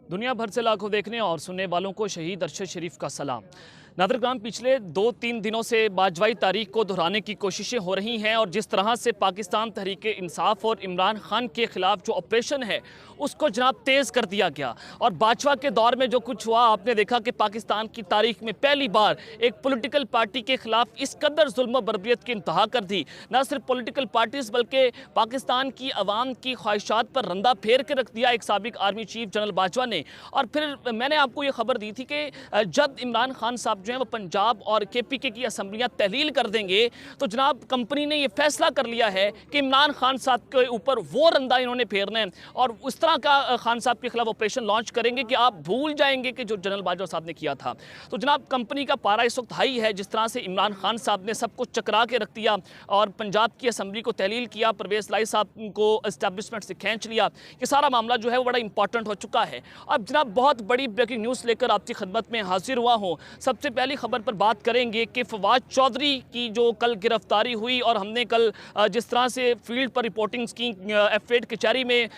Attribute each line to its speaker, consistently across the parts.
Speaker 1: दुनिया भर से लाखों देखने और सुनने वालों को शहीद अरशद शरीफ का सलाम। नादरगाम पिछले 2-3 दिनों से बाजवाई तारीख को दोहराने की कोशिशें हो रही हैं और जिस तरह से पाकिस्तान तहरीक इंसाफ और इमरान खान के खिलाफ जो ऑपरेशन है उसको जनाब तेज़ कर दिया गया। और बाजवा के दौर में जो कुछ हुआ आपने देखा कि पाकिस्तान की तारीख में पहली बार एक पॉलिटिकल पार्टी के खिलाफ इस कदर जुल्म बर्बरियत की इंतहा कर दी। न सिर्फ पॉलिटिकल पार्टीज बल्कि पाकिस्तान की आवाम की ख्वाहिशात पर रंदा फेर के रख दिया एक साबिक आर्मी चीफ जनरल बाजवा ने। और फिर मैंने आपको ये खबर दी थी कि जब इमरान खान साहब जो है वो पंजाब और KPK की असम्बलियाँ तहलील कर देंगे तो जनाब कंपनी ने ये फैसला कर लिया है कि इमरान खान साहब के ऊपर वो रंदा इन्होंने फेरना है और उस तरह का खान साहब के खिलाफ ऑपरेशन लॉन्च करेंगे कि आप भूल जाएंगे कि जो जनरल बाजवा साहब ने किया था। तो जनाब कंपनी का पारा इस वक्त हाई है। जिस तरह से इमरान खान साहब ने सब कुछ चकरा के रख दिया और पंजाब की असम्बली को तहलील किया, परवेज़ लाई साहब को एस्टैब्लिशमेंट से खींच लिया, ये सारा मामला जो है वो बड़ा इंपॉर्टेंट हो चुका है। अब जनाब बहुत बड़ी ब्रेकिंग न्यूज़ लेकर आपकी खिदमत में हाजिर हुआ हूँ। सबसे पहली खबर पर बात करेंगे कि फवाद चौधरी की जो कल गिरफ्तारी हुई और हमने कल जिस तरह से फील्ड पर रिपोर्टिंग्स की F8 कचहरी में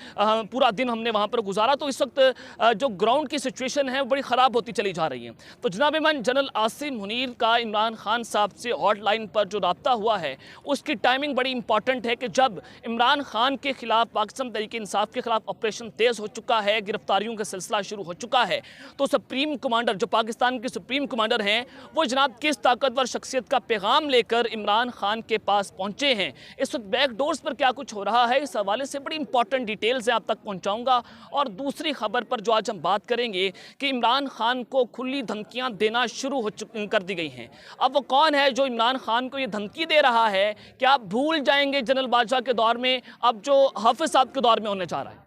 Speaker 1: पूरा दिन हमने वहाँ पर गुजारा, तो इस वक्त जो ग्राउंड की सिचुएशन है बड़ी ख़राब होती चली जा रही है। तो जनाब ईमान जनरल आसिम मुनीर का इमरान खान साहब से हॉटलाइन पर जो रब्ता हुआ है उसकी टाइमिंग बड़ी इंपॉर्टेंट है कि जब इमरान खान के खिलाफ पाकिस्तान तहरीक इंसाफ के खिलाफ ऑपरेशन तेज़ हो चुका है, गिरफ्तारियों का सिलसिला शुरू हो चुका है, तो सुप्रीम कमांडर जो पाकिस्तान के सुप्रीम कमांडर हैं वो जनाब किस ताकतवर शख्सियत का पैगाम लेकर इमरान खान के पास पहुंचे हैं। इस वक्त बैक डोर्स पर क्या कुछ हो रहा है इस हवाले से बड़ी इंपॉर्टेंट डिटेल्स हैं आप तक पहुंचाऊंगा। और दूसरी खबर पर जो आज हम बात करेंगे कि इमरान खान को खुली धमकियां देना शुरू कर दी गई हैं। अब वो कौन है जो इमरान खान को ये धमकी दे रहा है कि आप भूल जाएंगे जनरल बाजवा के दौर में, अब जो हाफिज साहब के दौर में होने जा रहा है।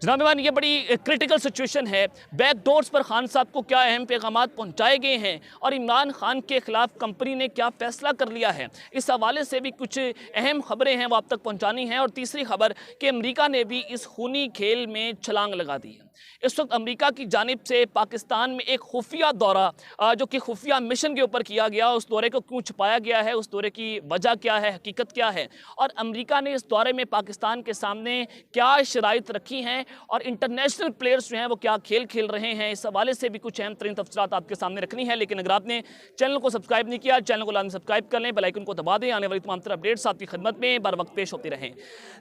Speaker 1: जनाब ईमान ये बड़ी क्रिटिकल सिचुएशन है। बैक डोर्स पर खान साहब को क्या अहम पैगामात पहुंचाए गए हैं और इमरान खान के खिलाफ कंपनी ने क्या फैसला कर लिया है, इस हवाले से भी कुछ अहम खबरें हैं वो आप तक पहुंचानी हैं। और तीसरी खबर कि अमेरिका ने भी इस खूनी खेल में छलांग लगा दी है। इस वक्त अमेरिका की जानिब से पाकिस्तान में एक खुफिया दौरा जो कि खुफिया मिशन के ऊपर किया गया, उस दौरे को क्यों छुपाया गया है, उस दौरे की वजह क्या है, हकीकत क्या है और अमेरिका ने इस दौरे में पाकिस्तान के सामने क्या शराइत रखी हैं और इंटरनेशनल प्लेयर्स जो हैं वो क्या खेल खेल रहे हैं, इस हवाले से भी कुछ अहम तरीन तफसीलात आपके सामने रखनी है। लेकिन अगर आपने चैनल को सब्सक्राइब नहीं किया, चैनल को लाजमी सब्सक्राइब कर लें, बेल आइकन को दबा दें, आने वाली तमाम तरह अपडेट्स आपकी खिदमत में बर वक्त पेश होती रहें।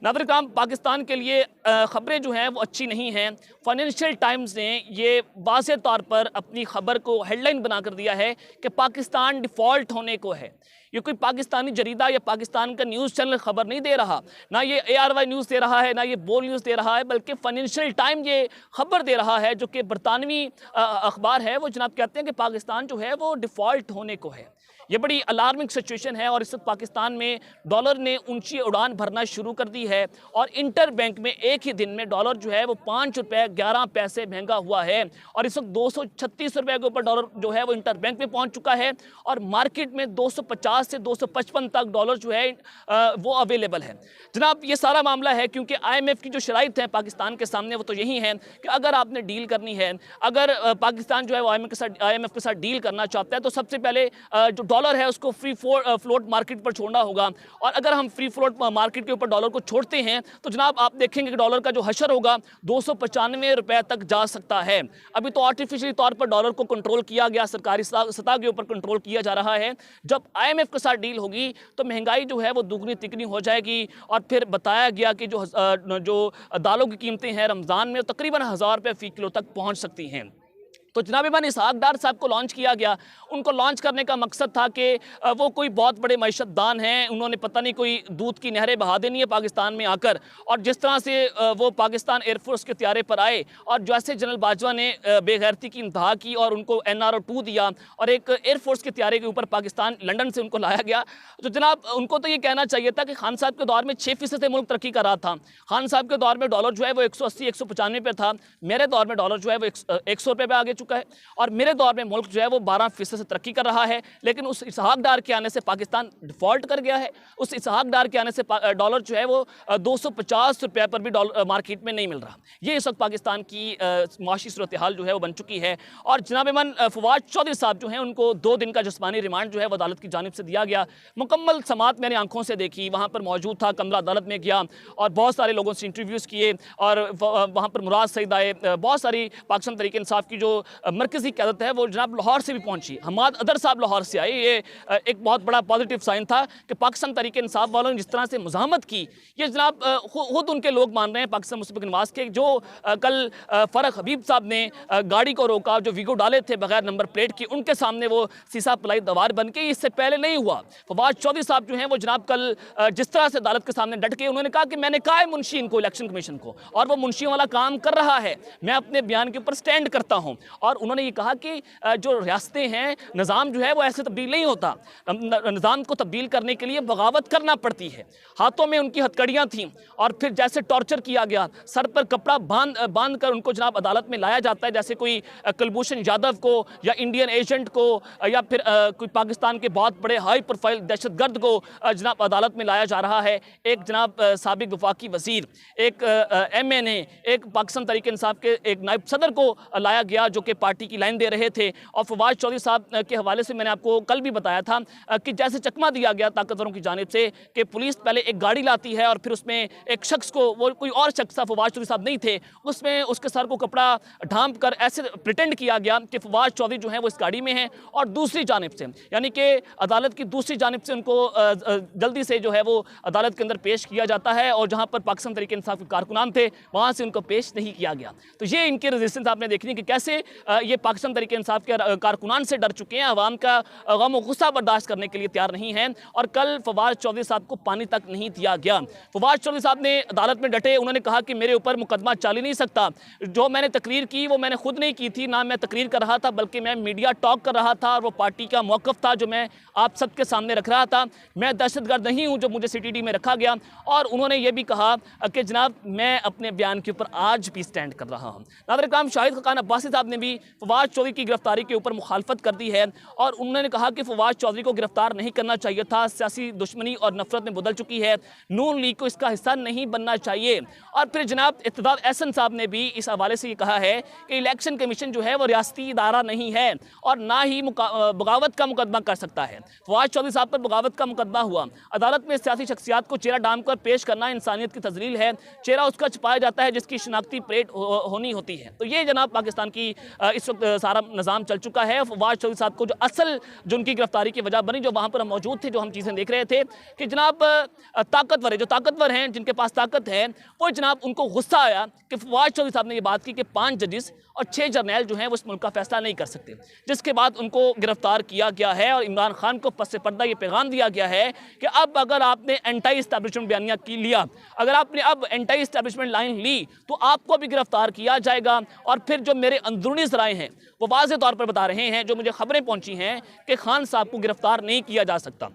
Speaker 1: नादरगाम पाकिस्तान के लिए खबरें जो हैं वो अच्छी नहीं हैं। फाइनेंशियल टाइम्स ने ये वाज़ेह तौर पर अपनी खबर को हेडलाइन बनाकर दिया है कि पाकिस्तान डिफ़ॉल्ट होने को है। ये कोई पाकिस्तानी जरीदा या पाकिस्तान का न्यूज़ चैनल खबर नहीं दे रहा, ना ये ARY न्यूज़ दे रहा है, ना ये बोल न्यूज़ दे रहा है, बल्कि फाइनेंशियल टाइम ये खबर दे रहा है जो कि बरतानवी अखबार है। वो जनाब कहते हैं कि पाकिस्तान जो है वो डिफ़ॉल्ट होने को है। ये बड़ी अलार्मिंग सिचुएशन है और इस वक्त पाकिस्तान में डॉलर ने ऊंची उड़ान भरना शुरू कर दी है और इंटर बैंक में एक ही दिन में डॉलर जो है वो 5 रुपये 11 पैसे महंगा हुआ है और इस वक्त 236 रुपये के ऊपर डॉलर जो है वो इंटर बैंक में पहुंच चुका है और मार्केट में 250 से 255 तक डॉलर जो है वो अवेलेबल है। जनाब ये सारा मामला है क्योंकि IMF की जो शराइत है पाकिस्तान के सामने वो तो यही है कि अगर आपने डील करनी है, अगर पाकिस्तान जो है वो IMF के साथ डील करना चाहता है तो सबसे पहले जो डॉलर है उसको फ्री फ्लोट मार्केट पर छोड़ना होगा। और अगर हम फ्री फ्लोट मार्केट के ऊपर डॉलर को छोड़ते हैं तो जनाब आप देखेंगे कि डॉलर का जो हशर होगा 295 रुपए तक जा सकता है। अभी तो आर्टिफिशियल तौर पर डॉलर को कंट्रोल किया गया, सरकारी सतह के ऊपर कंट्रोल किया जा रहा है। जब IMF के साथ डील होगी तो महंगाई जो है वो दुगनी तिगनी हो जाएगी। और फिर बताया गया कि जो दालों की कीमतें हैं रमज़ान में तकरीबन 1000 रुपये फ़ी किलो तक पहुँच सकती हैं। तो जनाब ईमान इसहाक डार साहब को लॉन्च किया गया। उनको लॉन्च करने का मकसद था कि वो कोई बहुत बड़े मईशतदान हैं, उन्होंने पता नहीं कोई दूध की नहरें बहा देनी है पाकिस्तान में आकर। और जिस तरह से वो पाकिस्तान एयरफोर्स के त्यारे पर आए और जैसे जनरल बाजवा ने बेगैरती की इंतहा की और उनको NRO 2 दिया और एक एयरफोर्स के त्यारे के ऊपर पाकिस्तान लंदन से उनको लाया गया, तो जनाब उनको तो ये कहना चाहिए था कि खान साहब के दौर में 6% से मुल्क तरक्की कर रहा था। खान साहब के दौर में डॉलर जो है वो 180-195 पे था। मेरे दौर में डॉलर जो है वो 100 रुपये पे आ चुका चुका है और मेरे दौर में मुल्क जो है वो 12% से तरक्की कर रहा है। लेकिन उस इसहाक डार के आने से पाकिस्तान डिफ़ॉल्ट कर गया है। उस इसहाक डार के आने से डॉलर जो है वो 250 रुपये पर भी मार्केट में नहीं मिल रहा। ये इस वक्त पाकिस्तान की माशी सूरत हाल जो है वो बन चुकी है। और जनाब मन फवाद चौधरी साहब जो हैं उनको 2 दिन का जिस्मानी रिमांड जो है वो अदालत की जानिब से दिया गया। मुकम्मल समात मैंने आंखों से देखी, वहाँ पर मौजूद था, कमरा अदालत में गया और बहुत सारे लोगों से इंटरव्यूज़ किए और वहाँ पर मुराद सईद आए। बहुत सारी पाकिस्तान तहरीक इंसाफ की जो मरकज़ी क़यादत है वो जनाब लाहौर से भी पहुँची। हमाद अदर साहब लाहौर से आए। ये एक बहुत बड़ा पॉजिटिव साइन था कि पाकिस्तान तहरीक इंसाफ वालों ने जिस तरह से मुज़ाहमत की, ये जनाब खुद उनके लोग मान रहे हैं पाकिस्तान मुस्लिम लीग नवाज़ के। जो कल फ़रख हबीब साहब ने गाड़ी को रोका, जो वीगो डाले थे बगैर नंबर प्लेट की, उनके सामने वो सीसा पलाई दवार बन के, इससे पहले नहीं हुआ। फवाद चौधरी साहब जो हैं वो जनाब कल जिस तरह से अदालत के सामने डट के उन्होंने कहा कि मैंने कहा है मुंशी इनको, इलेक्शन कमीशन को, और वो मुंशियों वाला काम कर रहा है, मैं अपने बयान के ऊपर स्टैंड करता हूँ। और उन्होंने ये कहा कि जो रियासतें हैं, निज़ाम जो है वो ऐसे तब्दील नहीं होता, निज़ाम को तब्दील करने के लिए बगावत करना पड़ती है। हाथों में उनकी हथकड़ियाँ थीं और फिर जैसे टॉर्चर किया गया, सर पर कपड़ा बांध कर उनको जनाब अदालत में लाया जाता है, जैसे कोई कुलभूषण यादव को या इंडियन एजेंट को या फिर कोई पाकिस्तान के बहुत बड़े हाई प्रोफाइल दहशतगर्द को जनाब अदालत में लाया जा रहा है। एक जनाब साबिक वफाकी वज़ीर, एक MNA, एक पाकिस्तान तहरीक इंसाफ के एक नायब सदर को लाया गया जो कि पार्टी की लाइन दे रहे थे। और फवाद चौधरी साहब के हवाले से मैंने आपको कल भी बताया था कि जैसे चकमा दिया गया ताकतवरों की जानिब से कि पुलिस पहले एक गाड़ी लाती है और फिर उसमें एक शख्स को, वो कोई और शख्स था, फवाद चौधरी साहब नहीं थे, उसमें उसके सर को कपड़ा ढांप कर ऐसे प्रिटेंड किया गया कि फवाद चौधरी जो है वो इस गाड़ी में है। और दूसरी जानिब से, यानी कि अदालत की दूसरी जानिब से उनको जल्दी से जो है वो अदालत के अंदर पेश किया जाता है और जहाँ पर पाकिस्तान तहरीक इंसाफ के कारकुनान थे वहाँ से उनको पेश नहीं किया गया। तो ये इनकी रेजिस्टेंस आपने देखनी कि कैसे ये पाकिस्तान तहरीक इंसाफ के कारकुनान से डर चुके हैं, अवाम का गम और गुस्सा बर्दाश्त करने के लिए तैयार नहीं हैं। और कल फवाद चौधरी साहब को पानी तक नहीं दिया गया। फवाद चौधरी साहब ने अदालत में डटे, उन्होंने कहा कि मेरे ऊपर मुकदमा चल ही नहीं सकता, जो मैंने तकरीर की वो मैंने खुद नहीं की थी, ना मैं तकरीर कर रहा था बल्कि मैं मीडिया टॉक कर रहा था और वो पार्टी का मौक़िफ़ था जो मैं आप सबके सामने रख रहा था। मैं दहशतगर्द नहीं हूँ जो मुझे CTD में रखा गया। और उन्होंने ये भी कहा कि जनाब मैं अपने बयान के ऊपर आज भी स्टैंड कर रहा हूँ। नाज़रीन इकराम, शाहिद खान अब्बासी साहब ने भी फवाद चौधरी की गिरफ्तारी के ऊपर मुखालफत कर दी है और उन्होंने कहा कि फवाद चौधरी को गिरफ्तार नहीं करना चाहिए था, सियासी दुश्मनी और नफरत में बदल चुकी है, नून लीग को इसका हिस्सा नहीं बनना चाहिए। और फिर जनाब इत्तेदाद एहसन साहब ने भी इस हवाले से ये कहा है कि इलेक्शन कमीशन जो है वो रियासती इदारा नहीं है और ना ही बगावत का मुकदमा कर सकता है। फवाद चौधरी साहब पर बगावत का मुकदमा हुआ, अदालत में सियासी शख्सियात को चेहरा डाम कर पेश करना इंसानियत की तजलील है। चेहरा उसका छुपाया जाता है जिसकी शनाख्ती प्लेट होनी होती है। तो ये जनाब पाकिस्तान की इस वक्त सारा निज़ाम चल चुका है। फवाद चौधरी साहब को जो असल जो उनकी गिरफ्तारी की वजह बनी, जो वहाँ पर हम मौजूद थे, जो हम चीज़ें देख रहे थे कि जनाब ताकतवर है, जो ताकतवर हैं, जिनके पास ताकत है, वो जनाब उनको गुस्सा आया कि फवाद चौधरी साहब ने ये बात की कि 5 जजेस और 6 जर्नैल जो हैं वो इस मुल्क का फैसला नहीं कर सकते, जिसके बाद उनको गिरफ्तार किया गया है। और इमरान खान को पस पर्दा ये पैगाम दिया गया है कि अब अगर आपने एंटी इस्टेब्लिशमेंट बयानिया की लिया, अगर आपने अब एंटी इस्टेब्लिशमेंट लाइन ली तो आपको भी गिरफ्तार किया जाएगा। और फिर जो मेरे अंदरूनी ज़राए हैं वो वाज़े तौर पर बता रहे हैं, जो मुझे खबरें पहुंची हैं कि खान साहब को गिरफ्तार नहीं किया जा सकता।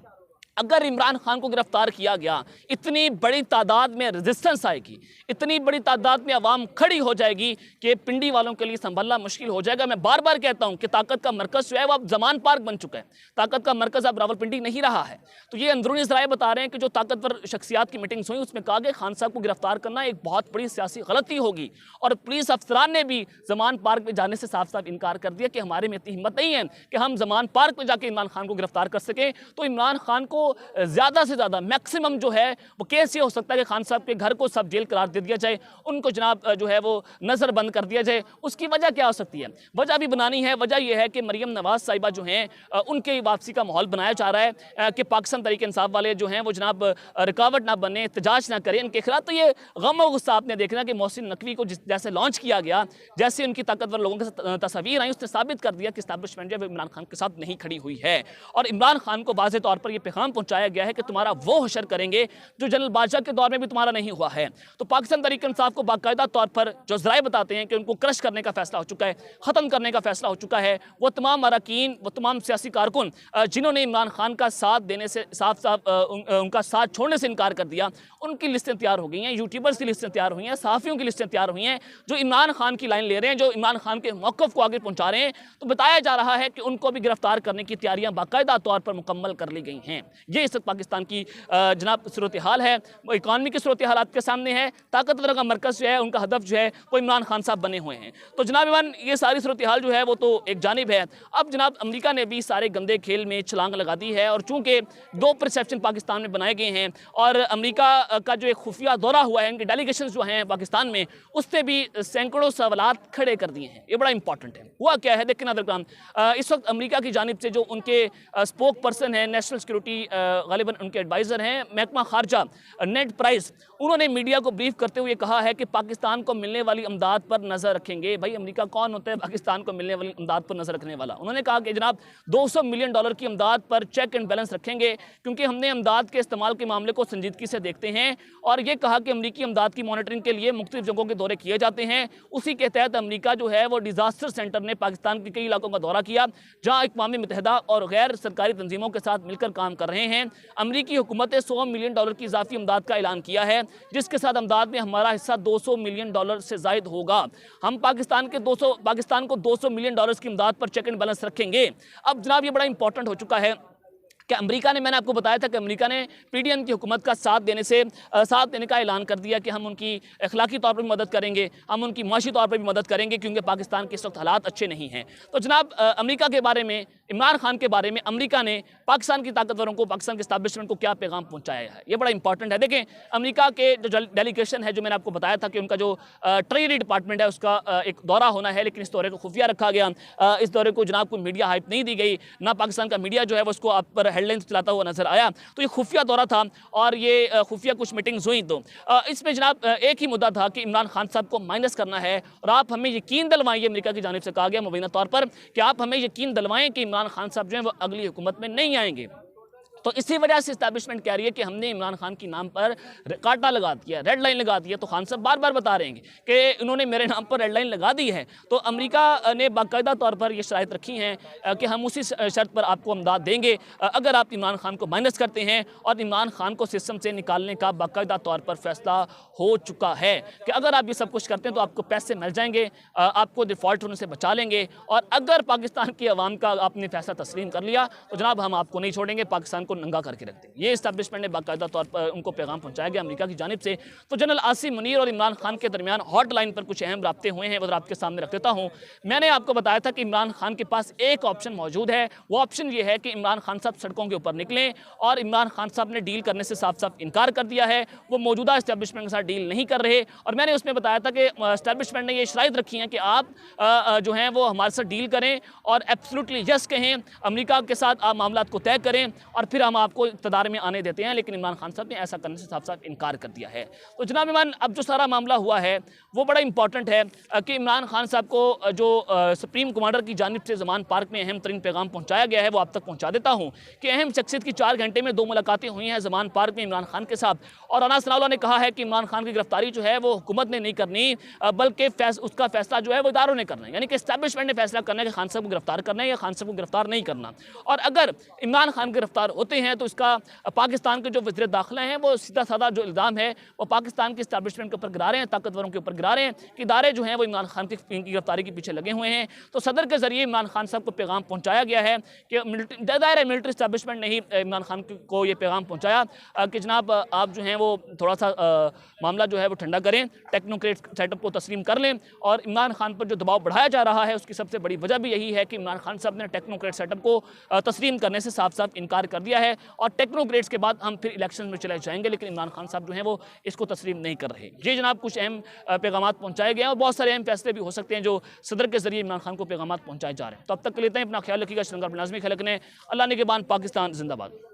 Speaker 1: अगर इमरान खान को गिरफ्तार किया गया, इतनी बड़ी तादाद में रेजिस्टेंस आएगी, इतनी बड़ी तादाद में आवाम खड़ी हो जाएगी कि पिंडी वालों के लिए संभलना मुश्किल हो जाएगा। मैं बार बार कहता हूं कि ताकत का मरकज़ जो है वो अब जमान पार्क बन चुका है, ताकत का मरकज़ अब रावलपिंडी नहीं रहा है। तो ये अंदरूनी ज़राए बता रहे हैं कि जो ताकतवर शख्सियात की मीटिंग्स हुई उसमें कहा गया खान साहब को गिरफ्तार करना एक बहुत बड़ी सियासी गलती होगी। और पुलिस अफसरान ने भी जमान पार्क में जाने से साफ साफ इनकार कर दिया कि हमारे में इतनी हिम्मत नहीं है कि हम जमान पार्क में जाके इमरान खान को गिरफ्तार कर सकें। तो इमरान खान को ज़्यादा से ज़्यादा मैक्सिमम जो है वो केस ये हो सकता है कि खान साहब के घर को सब जेल करार दे दिया जाए, उनको जनाब जो है वो नज़र बंद कर दिया जाए। उसकी वजह क्या हो सकती है? वजह भी बनानी है। वजह यह है कि मरियम नवाज साहिबा जो हैं उनके वापसी का माहौल बनाया जा रहा है कि पाकिस्तान तहरीक इंसाफ वाले जो हैं वो जनाब रुकावट ना बने, एहतजाज ना करें इनके खिलाफ। तो ये गम और गुस्सा आपने देखना कि मोहसिन नकवी को जैसे लॉन्च किया गया, जैसे उनकी ताकतवर लोगों के साथ तस्वीर आई, उसने साबित कर दिया कि इस्टेब्लिशमेंट जो है इमरान खान के साथ नहीं खड़ी हुई है। और इमरान खान को वाज़े तौर पर यह पैगाम पहुंचाया गया है कि तुम्हारा वो हशर करेंगे जो जनरल बादशाह के दौर में भी तुम्हारा नहीं हुआ है। तो पाकिस्तान तहरीक इंसाफ को बाकायदा तौर पर जो ज़राए बताते हैं कि उनको क्रश करने का फैसला हो चुका है, ख़त्म करने का फैसला हो चुका है। वो तमाम अरकान, वो तमाम सियासी कारकुन जिन्होंने इमरान खान का साथ देने से साफ साफ उनका साथ छोड़ने से इनकार कर दिया, उनकी लिस्टें तैयार हो गई हैं, यूट्यूबर्स की लिस्टें तैयार हुई हैं, सहाफ़ियों की लिस्टें तैयार हुई हैं जो इमरान खान की लाइन ले रहे हैं, जो इमरान खान के मौक़िफ़ को आगे पहुँचा रहे हैं। तो बताया जा रहा है कि उनको भी गिरफ्तार करने की तैयारियाँ बाकायदा तौर पर मुकम्मल कर ली गई हैं। ये इस वक्त पाकिस्तान की जनाब सूरत हाल है, इकानमी की सूरत हाल आपके सामने है। ताकतवर का मरकज़ जो है, उनका हदफ जो है वो इमरान खान साहब बने हुए हैं। तो जनाब इमरान, ये सारी सूरत हाल जो है वो तो एक जानिब है। अब जनाब अमेरिका ने भी सारे गंदे खेल में छलांग लगा दी है, और चूँकि 2 परसेप्शन पाकिस्तान में बनाए गए हैं और अमेरिका का जो एक खुफिया दौरा हुआ है, इनके डेलीगेशन जो हैं पाकिस्तान में, उससे भी सैकड़ों सवालात खड़े कर दिए हैं। ये बड़ा इंपॉर्टेंट है। हुआ क्या है देखिए नाज़रीन, इस वक्त अमेरिका की जानिब से जो उनके स्पोक पर्सन है, नेशनल सिक्योरिटी गालिबन उनके एडवाइज़र हैं महकमा खारजा नेड प्राइस, उन्होंने मीडिया को ब्रीफ करते हुए कहा है कि पाकिस्तान को मिलने वाली अमदाद पर नज़र रखेंगे। भाई अमेरिका कौन होता है पाकिस्तान को मिलने वाली अमदाद पर नज़र रखने वाला? उन्होंने कहा कि जनाब $200 मिलियन की अमदाद पर चेक एंड बैलेंस रखेंगे, क्योंकि हमने अमदाद के इस्तेमाल के मामले को संजीदगी से देखते हैं। और ये कहा कि अमरीकी अमदाद की मॉनिटरिंग के लिए मुख्तलिफ जगहों के दौरे किए जाते हैं। उसी के तहत अमरीका जो है वो डिज़ास्टर सेंटर ने पाकिस्तान के कई इलाकों का दौरा किया, जहाँ अक़वाम मुत्तहिदा और गैर सरकारी तंजीमों के साथ मिलकर काम कर रहे हैं। अमरीकी हुकूमत ने $100 मिलियन की इजाफी अमदाद का ऐलान किया है, जिसके साथ अमदाद में हमारा हिस्सा $200 मिलियन से ज़ायद होगा। हम पाकिस्तान को $200 मिलियन की अमदाद पर चेक एंड बैलेंस रखेंगे। अब जनाब ये बड़ा इंपॉर्टेंट हो चुका है कि अमेरिका ने, मैंने आपको बताया था कि अमेरिका ने पीडीएम की हुकूमत का साथ देने का ऐलान कर दिया कि हम उनकी अखलाकी तौर पर भी मदद करेंगे, हम उनकी माशी तौर पर भी मदद करेंगे, क्योंकि पाकिस्तान के इस वक्त हालात अच्छे नहीं हैं। तो जनाब अमेरिका के बारे में, इमरान खान के बारे में अमेरिका ने पाकिस्तान की ताकतवरों को, पाकिस्तान के इस्टेब्लिशमेंट को क्या पैगाम पहुँचाया है, ये बड़ा इंपॉर्टेंट है। देखें अमेरिका के जो डेलीगेशन है, जो मैंने आपको बताया था कि उनका जो ट्रेजरी डिपार्टमेंट है उसका एक दौरा होना है, लेकिन इस दौरे को खुफिया रखा गया। इस दौरे को जनाब कोई मीडिया हाइप नहीं दी गई, ना पाकिस्तान का मीडिया जो है वो उसको आप पर हेडलाइंस चलाता हुआ नजर आया। तो ये खुफिया दौरा था और ये खुफिया कुछ मीटिंग्स हुई। तो इसमें जनाब एक ही मुद्दा था कि इमरान खान साहब को माइनस करना है, और आप हमें यकीन दिलवाएं, ये अमेरिका की जानिब से कहा गया मुबैना तौर पर कि आप हमें यकीन दिलवाएं कि इमरान खान साहब जो है वो अगली हुकूमत में नहीं आएंगे। तो इसी वजह से इस्टेब्लिशमेंट कह रही है कि हमने इमरान खान की नाम पर कांटा लगा दिया, रेड लाइन लगा दी है। तो खान साहब बार बार बता रहे हैं कि उन्होंने मेरे नाम पर रेड लाइन लगा दी है। तो अमेरिका ने बाकायदा तौर पर ये शराइत रखी हैं कि हम उसी शर्त पर आपको अमदाद देंगे अगर आप इमरान खान को माइनस करते हैं, और इमरान खान को सिस्टम से निकालने का बाकायदा तौर पर फैसला हो चुका है कि अगर आप ये सब कुछ करते हैं तो आपको पैसे मिल जाएंगे, आपको डिफ़ॉल्ट होने से बचा लेंगे। और अगर पाकिस्तान की आवाम का आपने फैसला तस्लीम कर लिया तो जनाब हम आपको नहीं छोड़ेंगे, पाकिस्तान को नंगा करके रख देंगे। ये इस्टेब्लिशमेंट ने बाकायदा तौर पर उनको पैगाम पहुंचाया गया अमेरिका की जानिब से। तो जनरल आसिम मुनीर और इमरान खान के दरमियान हॉटलाइन पर कुछ अहम राब्ते हुए हैं, वो आपके सामने रख देता हूँ। मैंने आपको बताया था कि इमरान खान के पास एक ऑप्शन मौजूद है, वो ऑप्शन ये है कि इमरान खान साहब सड़कों के ऊपर निकलें, और इमरान खान साहब ने डील करने से साफ साफ इनकार कर दिया है। वो मौजूदा इस्टेब्लिशमेंट के साथ डील नहीं कर रहे, और मैंने उसमें बताया था कि इस्टेब्लिशमेंट ने ये शराइत रखी हैं कि आप जो हैं वो हमारे साथ डील करें और एब्सोल्युटली यस कहें, अमेरिका के साथ आप मामला को तय करें और फिर हम आपको इक़्तिदार में आने देते हैं। लेकिन इमरान खान साहब ने ऐसा करने से साफ साफ इनकार कर दिया है। तो जनाब इमरान, अब जो सारा मामला हुआ है वो बड़ा इंपॉर्टेंट है कि इमरान खान साहब को जो सुप्रीम कमांडर की जानिब से ज़मान पार्क में अहम तरीन पैगाम पहुँचाया गया है, वो आप तक पहुँचा देता हूँ कि अहम शख्सियत की 4 घंटे में 2 मुलाकातें हुई हैं ज़मान पार्क में इमरान खान के साथ। और अना सनाउल्लाह ने कहा है कि इमरान खान की गिरफ्तारी जो है वो हुकूमत ने नहीं करनी, बल्कि उसका फैसला जो है वो इदारों ने करना है, यानी कि इस्टेब्लिशमेंट ने फैसला करना है कि खान साहब को गिरफ्तार करना है या खान साहब को गिरफ्तार नहीं करना। और अगर इमरान खान गिरफ्तार होते हैं तो इसका पाकिस्तान के जो वज़ीर दाखिला हैं वो सीधा साधा जो इल्ज़ाम है वो पाकिस्तान के इस्टेब्लिशमेंट के ऊपर गिरा रहे हैं, ताकतवरों के ऊपर गिरा रहे हैं कि इदारे जो हैं वो इमरान खान की गिरफ्तारी के पीछे लगे हुए हैं। तो सदर के जरिए इमरान खान साहब को पैगाम पहुँचाया गया है कि मिलिट्री इस्टेब्लिशमेंट ने ही इमरान खान को ये पैगाम पहुँचाया कि जनाब आप जो हैं वो थोड़ा सा मामला जो है वो ठंडा करें, टेक्नोक्रेट सेटअप को तस्लीम कर लें। और इमरान खान पर जो दबाव बढ़ाया जा रहा है उसकी सबसे बड़ी वजह भी यही है कि इमरान खान साहब ने टेक्नोक्रेट सेटअप को तस्लीम करने से साफ साफ इनकार कर दिया है, और टेक्नोक्रेट्स के बाद हम फिर इलेक्शन में चले जाएंगे। लेकिन इमरान खान साहब जो हैं वो इसको तस्लीम नहीं कर रहे। ये जनाब कुछ अहम पैगाम पहुँचाए गए हैं, और बहुत सारे अहम फैसले भी हो सकते हैं जो सदर के जरिए इमरान खान को पैगाम पहुँचाए जा रहे हैं। तो अब तक के लेते हैं, अपना ख्याल रखिएगा। श्रीलंका पर लाज़मी ख्याल रखने। अल्लाह निगहबान, पाकिस्तान जिंदाबाद।